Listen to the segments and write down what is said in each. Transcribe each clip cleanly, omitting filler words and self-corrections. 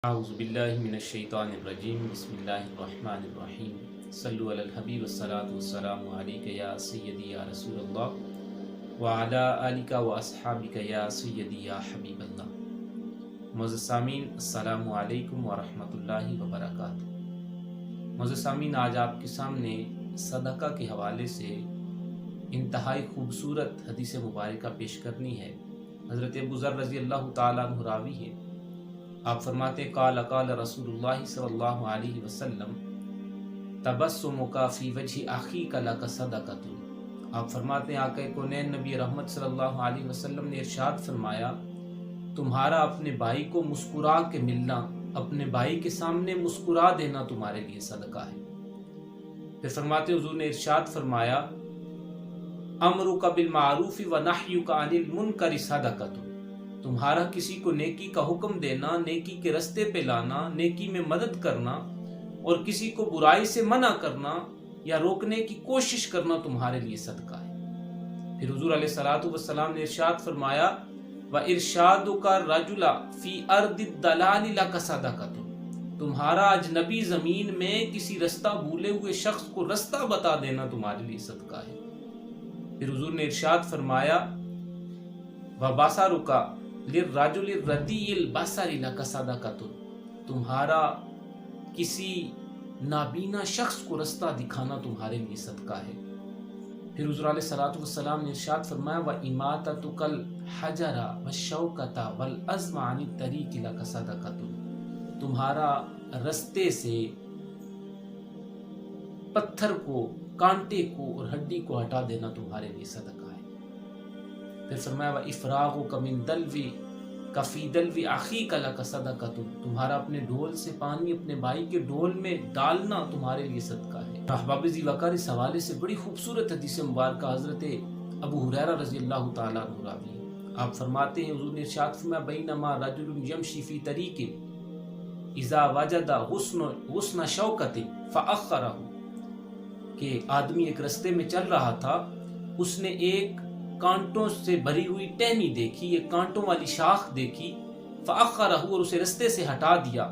اعوذ باللہ من الشیطان الرجیم بسم اللہ الرحمن الرحیم صلو علی الحبیب والصلاة والسلام علیک یا سیدی یا رسول اللہ وعلی آلک و اصحابک یا سیدی یا حبیب اللہ۔ معزز سامعین، السلام علیکم ورحمۃ اللہ وبرکاتہ۔ معزز سامعین، آج آپ کے سامنے صدقہ کے حوالے سے انتہائی خوبصورت حدیث مبارکہ پیش کرنی ہے۔ حضرت ابو ذر رضی اللہ تعالیٰ عنہ راوی ہے۔ آپ فرماتے ہیں قال قال رسول اللہ صلی اللہ علیہ وسلم تبسمک فی وجہ اخیک لک صدقۃ۔ آپ فرماتے ہیں آقا کونین نبی رحمت صلی اللہ علیہ وسلم نے ارشاد فرمایا، تمہارا اپنے بھائی کو مسکرا کے ملنا، اپنے بھائی کے سامنے مسکرا دینا تمہارے لیے صدقہ ہے۔ پھر فرماتے حضور نے ارشاد فرمایا امرک بالمعروف ونہیک عن المنکر صدقۃ۔ تمہارا کسی کو نیکی کا حکم دینا، نیکی کے رستے پہ لانا، نیکی میں مدد کرنا اور کسی کو برائی سے منع کرنا یا روکنے کی کوشش کرنا تمہارے لیے صدقہ ہے۔ پھر حضور علیہ الصلوۃ والسلام نے ارشاد فرمایا وَإِرْشَادُكَ الرَّجُلَ فِي أَرْضِ الضَّلَالِ لَكَ صَدَقَةٌ۔ تمہارا اجنبی زمین میں کسی رستہ بھولے ہوئے شخص کو رستہ بتا دینا تمہارے لیے صدقہ ہے۔ پھر حضور نے ارشاد فرمایا وَبَصَرُكَ لِلرَّجُلِ الرَّدِيِّ الْبَصَرِ لَكَ صَدَقَةٌ۔ تمہارا کسی نابینا شخص کو رستہ دکھانا تمہارے لیے صدقہ ہے۔ پھر حضور علیہ الصلوۃ والسلام نے ارشاد فرمایا وَإِمَاطَتُكَ الْحَجَرَ وَالشَّوْكَةَ وَالْعَزْمَ عَنِ الطَّرِيقِ لَكَ صَدَقَةٌ۔ تمہارا رستے سے پتھر کو، کانٹے کو اور ہڈی کو ہٹا دینا تمہارے لیے صدقہ ہے۔ پھر فرمایا وَإِفْرَاغُكَ مِن دَلْوِكَ فِي دَلْوِ أَخِيكَ لَكَ صَدَقَةٌ۔ تمہارا اپنے ڈھول سے پانی اپنے بھائی کے ڈھول میں ڈالنا تمہارے لیے صدقہ ہے۔ احباب ذی وقار، اس حوالے سے بڑی خوبصورت حدیث مبارکہ حضرت ابو ہریرہ رضی اللہ تعالیٰ عنہ راوی ہے۔ آپ فرماتے ہیں حضور نے ارشاد فرمایا بینما رجل یمشی فی طریق اذا وجد غصن شوکۃ فأخرہ، کہ آدمی ایک رستے میں چل رہا تھا، اس نے ایک کانٹوں سے بھری ہوئی ٹہنی دیکھی، ایک کانٹوں والی شاخ دیکھی، فأخرہ، اور اسے رستے سے ہٹا دیا،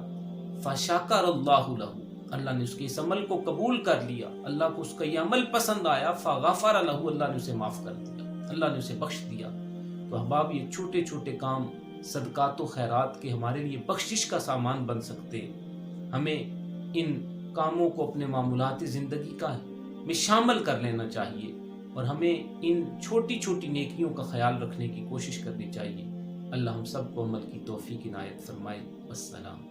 فشکر اللہ لہ، اللہ نے اس کے اس عمل کو قبول کر لیا، اللہ کو اس کا یہ عمل پسند آیا، فغفر لہ، اللہ نے اسے معاف کر دیا، اللہ نے اسے بخش دیا۔ تو احباب، یہ چھوٹے چھوٹے کام صدقات و خیرات کے ہمارے لیے بخشش کا سامان بن سکتے ہیں۔ ہمیں ان کاموں کو اپنے معمولات زندگی کا میں شامل کر لینا چاہیے اور ہمیں ان چھوٹی چھوٹی نیکیوں کا خیال رکھنے کی کوشش کرنی چاہیے۔ اللہ ہم سب کو عمل کی توفیق عنایت فرمائے۔ والسلام۔